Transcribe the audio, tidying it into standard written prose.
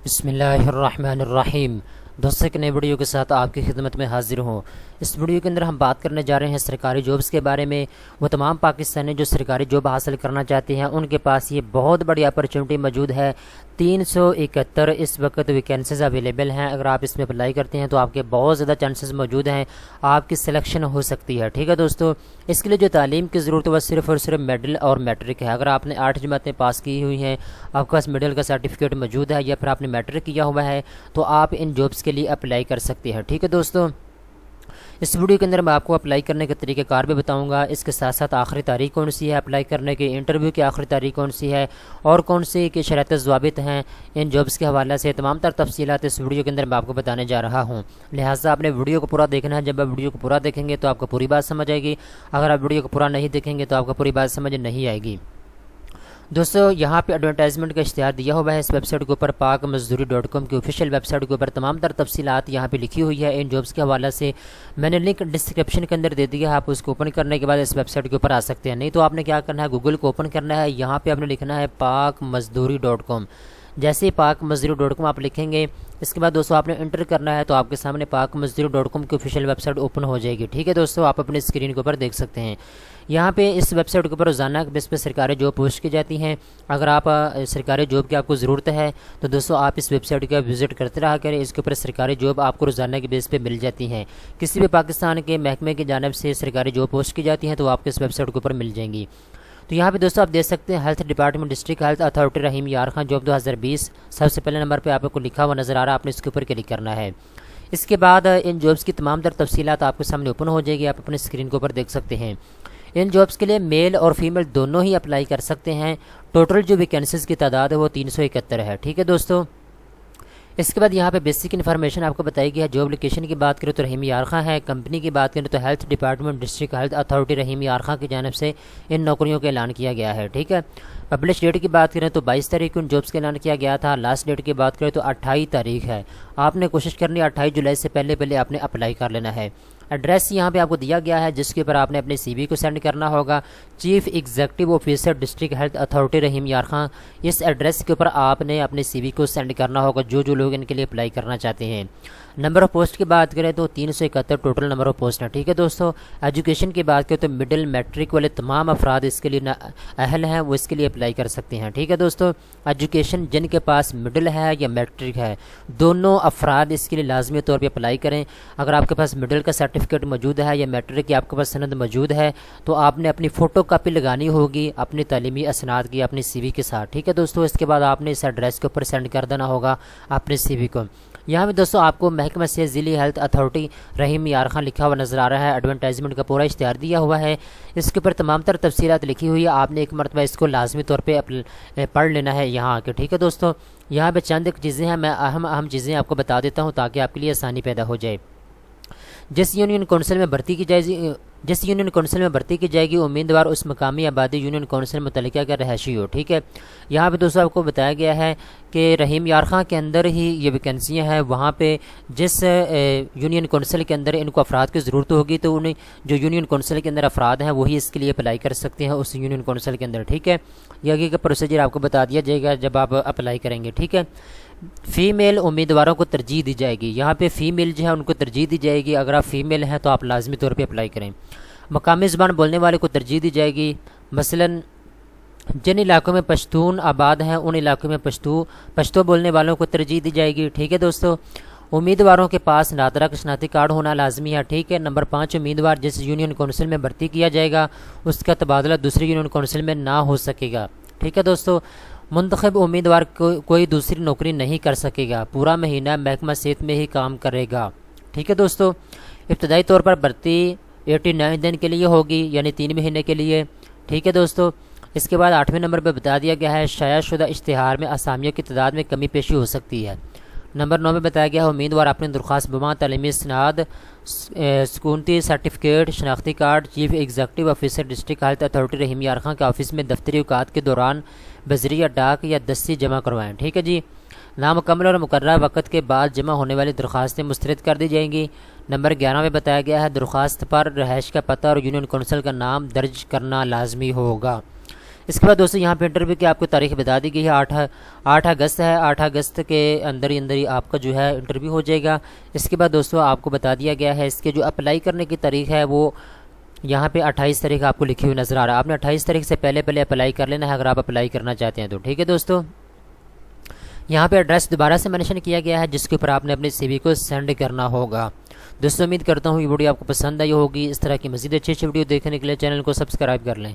بسم اللہ الرحمن الرحیم۔ دوستوں ایک نئے ویڈیو کے ساتھ آپ کی خدمت میں حاضر ہوں۔ اس ویڈیو کے اندر ہم بات کرنے جا رہے ہیں سرکاری جابس کے بارے میں۔ وہ تمام پاکستانی جو سرکاری جاب حاصل کرنا چاہتے ہیں ان کے پاس یہ بہت بڑی اپرچونٹی موجود ہے۔ 371 اس وقت ویکینسیز اویلیبل ہیں۔ اگر آپ اس میں اپلائی کرتے ہیں تو آپ کے بہت زیادہ چانسز موجود ہیں، آپ کی سلیکشن ہو سکتی ہے۔ ٹھیک ہے دوستو، اس کے لیے جو تعلیم کی ضرورت ہے وہ صرف اور صرف میڈل اور میٹرک ہے۔ اگر آپ نے 8 جماعتیں پاس کی ہوئی ہیں، آپ کے پاس میڈل کا سرٹیفکیٹ موجود ہے، یا پھر آپ نے میٹرک کیا ہوا ہے، تو آپ ان جابس کے لیے اپلائی کر سکتے ہیں۔ ٹھیک ہے دوستو، اس ویڈیو کے اندر میں آپ کو اپلائی کرنے کے طریقہ کار بھی بتاؤں گا۔ اس کے ساتھ ساتھ آخری تاریخ کون سی ہے اپلائی کرنے کی، انٹرویو کی آخری تاریخ کون سی ہے، اور کون سی کی شرائط ضوابط ہیں ان جابس کے حوالے سے، تمام تر تفصیلات اس ویڈیو کے اندر میں آپ کو بتانے جا رہا ہوں۔ لہٰذا آپ نے ویڈیو کو پورا دیکھنا ہے۔ جب آپ ویڈیو کو پورا دیکھیں گے تو آپ کو پوری بات سمجھ آئے گی۔ اگر آپ ویڈیو کو پورا نہیں دیکھیں گے تو آپ کو پوری بات سمجھ نہیں آئے گی۔ دوستو یہاں پہ ایڈورٹائزمنٹ کا اشتہار دیا ہوا ہے اس ویب سائٹ کے اوپر، pakmazdoori.com کی آفیشیل ویب سائٹ کے اوپر تمام تر تفصیلات یہاں پہ لکھی ہوئی ہے ان جابس کے حوالے سے۔ میں نے لنک ڈسکرپشن کے اندر دے دیا ہے، آپ اس کو اوپن کرنے کے بعد اس ویب سائٹ کے اوپر آ سکتے ہیں۔ نہیں تو آپ نے کیا کرنا ہے، گوگل کو اوپن کرنا ہے، یہاں پہ آپ نے لکھنا ہے pakmazdoori.com۔ جیسے ہی pakmazdoori.com آپ لکھیں گے، اس کے بعد دوستو آپ نے انٹر کرنا ہے تو آپ کے سامنے pakmazdoori.com کی آفیشیل ویب سائٹ اوپن ہو جائے گی۔ ٹھیک ہے دوستو، آپ اپنی اسکرین کے اوپر دیکھ سکتے ہیں۔ یہاں پہ اس ویب سائٹ کے اوپر روزانہ بیس پہ سرکاری جاب پوسٹ کی جاتی ہیں۔ اگر آپ سرکاری جاب کی آپ کو ضرورت ہے تو دوستو آپ اس ویب سائٹ کا وزٹ کرتے رہا کریں، اس کے اوپر سرکاری جاب آپ کو روزانہ کی بیس پہ مل جاتی ہیں۔ کسی بھی پاکستان کے محکمے کی جانب سے سرکاری جاب پوسٹ کی جاتی ہیں تو آپ کو اس ویب سائٹ کے اوپر مل جائیں گی۔ تو یہاں پہ دوستو آپ دیکھ سکتے ہیں health department district health authority Rahim Yar Khan job 2020، سب سے پہلے نمبر پہ آپ کو لکھا ہوا نظر آ رہا ہے، آپ نے اس کے اوپر کلک کرنا ہے۔ اس کے بعد ان جابس کی تمام تر تفصیلات آپ کے سامنے اوپن ہو جائے گی، آپ اپنے اسکرین کے اوپر دیکھ سکتے ہیں۔ ان جابس کے لیے میل اور فیمیل دونوں ہی اپلائی کر سکتے ہیں۔ ٹوٹل جو ویکینسیز کی تعداد ہے وہ 371 ہے۔ ٹھیک ہے دوستو، اس کے بعد یہاں پہ بیسک انفارمیشن آپ کو بتائی گئی ہے۔ جاب لوکیشن کی بات کریں تو رحیم یار خان ہے، کمپنی کی بات کریں تو health department district health authority Rahim Yar Khan کی جانب سے ان نوکریوں کا اعلان کیا گیا ہے۔ ٹھیک ہے، پبلش ڈیٹ کی بات کریں تو 22 تاریخ کو ان جابس کا اعلان کیا گیا تھا۔ لاسٹ ڈیٹ کی بات کریں تو 28 تاریخ ہے۔ آپ نے کوشش کرنی ہے 28 جولائی سے پہلے آپ نے اپلائی کر لینا ہے۔ ایڈریس یہاں پہ آپ کو دیا گیا ہے جس کے اوپر آپ نے اپنے سی وی کو سینڈ کرنا ہوگا، chief executive officer district health authority Rahim Yar Khan. اس ایڈریس کے اوپر آپ نے اپنے سی وی کو سینڈ کرنا ہوگا جو لوگ ان کے لیے اپلائی کرنا چاہتے ہیں۔ نمبر آف پوسٹ کی بات کریں تو 371 ٹوٹل نمبر آف پوسٹ ہے۔ ٹھیک ہے دوستو، ایجوکیشن کی بات کریں تو مڈل میٹرک والے تمام افراد اس کے لیے اہل ہیں، وہ اس کے لیے اپلائی کر سکتے ہیں۔ ٹھیک ہے دوستو، ایجوکیشن جن کے پاس مڈل ہے یا میٹرک ہے، دونوں افراد اس کے لیے لازمی طور پہ اپلائی کریں۔ اگر آپ کے پاس مڈل کا سرٹیفکیٹ موجود ہے یا میٹرک کی آپ کے پاس سند موجود ہے تو آپ نے اپنی فوٹو کاپی لگانی ہوگی اپنی تعلیمی اسناد کی اپنی سی وی کے ساتھ۔ ٹھیک ہے دوستو، اس کے بعد آپ نے اس ایڈریس کے اوپر سینڈ کر دینا ہوگا اپنے سی وی کو۔ یہاں پہ دوستو آپ کو محکمہ سے ضلعی ہیلتھ اتھارٹی رحیم یار خان لکھا ہوا نظر آ رہا ہے، ایڈورٹائزمنٹ کا پورا اشتہار دیا ہوا ہے، اس کے اوپر تمام تر تفصیلات لکھی ہوئی ہے۔ آپ نے ایک مرتبہ اس کو لازمی طور پہ پڑھ لینا ہے یہاں آ کے۔ ٹھیک ہے دوستو، یہاں پہ چند چیزیں ہیں، میں اہم چیزیں آپ کو بتا دیتا ہوں تاکہ آپ کے لیے آسانی پیدا ہو جائے۔ جس یونین کونسل میں بھرتی کی جائے گی امیدوار اس مقامی آبادی یونین کونسل متعلقہ کا رہائشی ہو۔ ٹھیک ہے، یہاں پہ دوستوں آپ کو بتایا گیا ہے کہ رحیم یار خان کے اندر ہی یہ ویکینسیاں ہیں، وہاں پہ جس یونین کونسل کے اندر ان کو افراد کی ضرورت ہوگی تو انہیں جو یونین کونسل کے اندر افراد ہیں وہی اس کے لیے اپلائی کر سکتے ہیں اس یونین کونسل کے اندر۔ ٹھیک ہے، یہ آگے کا پروسیجر آپ کو بتا دیا جائے گا جب آپ اپلائی کریں گے۔ ٹھیک ہے، فیمیل امیدواروں کو ترجیح دی جائے گی، یہاں پہ فیمیل جو ہے ان کو ترجیح دی جائے گی۔ اگر آپ فیمیل ہیں تو آپ لازمی طور پہ اپلائی کریں۔ مقامی زبان بولنے والے کو ترجیح دی جائے گی، مثلاً جن علاقوں میں پشتون آباد ہیں ان علاقوں میں پشتو بولنے والوں کو ترجیح دی جائے گی۔ ٹھیک ہے دوستو، امیدواروں کے پاس نادرہ شناختی کارڈ ہونا لازمی ہے۔ ٹھیک ہے، نمبر 5 امیدوار جس یونین کونسل میں بھرتی کیا جائے گا اس کا تبادلہ دوسری یونین کونسل میں نہ ہو سکے گا۔ ٹھیک ہے دوستو، منتخب امیدوار کوئی دوسری نوکری نہیں کر سکے گا، پورا مہینہ محکمہ صحت میں ہی کام کرے گا۔ ٹھیک ہے دوستو، ابتدائی طور پر بھرتی 89 دن کے لیے ہوگی، یعنی 3 مہینے کے لیے۔ ٹھیک ہے دوستو، اس کے بعد 8ویں نمبر پہ بتا دیا گیا ہے شائع شدہ اشتہار میں اسامیوں کی تعداد میں کمی پیشی ہو سکتی ہے۔ نمبر 9 میں بتایا گیا ہے امیدوار اپنی درخواست بما تعلیمی اسناد، سکونتی سرٹیفکیٹ، شناختی card chief executive officer district health authority Rahim Yar Khan کے آفس میں دفتری اوقات کے دوران بذریعہ ڈاک یا دستی جمع کروائیں۔ ٹھیک ہے جی، نامکمل اور مقررہ وقت کے بعد جمع ہونے والی درخواستیں مسترد کر دی جائیں گی۔ نمبر 11 میں بتایا گیا ہے درخواست پر رہائش کا پتہ اور یونین کونسل کا نام درج کرنا لازمی ہوگا۔ اس کے بعد دوستوں یہاں پہ انٹرویو کی آپ کو تاریخ بتا دی گئی ہے، 8 اگست ہے، 8 اگست کے اندر ہی آپ کا جو ہے انٹرویو ہو جائے گا۔ اس کے بعد دوستوں آپ کو بتا دیا گیا ہے اس کے جو اپلائی کرنے کی تاریخ ہے وہ یہاں پہ 28 تاریخ آپ کو لکھی ہوئی نظر آ رہا ہے۔ آپ نے 28 تاریخ سے پہلے اپلائی کر لینا ہے اگر آپ اپلائی کرنا چاہتے ہیں تو، ٹھیک ہے دوستوں۔ یہاں پہ ایڈریس دوبارہ سے مینشن کیا گیا ہے جس کے اوپر آپ نے اپنے سی وی کو سینڈ کرنا ہوگا۔ دوستوں امید کرتا ہوں یہ ویڈیو آپ کو پسند آئی ہوگی۔ اس طرح کی مزید اچھی ویڈیو دیکھنے کے لیے چینل کو سبسکرائب کر لیں۔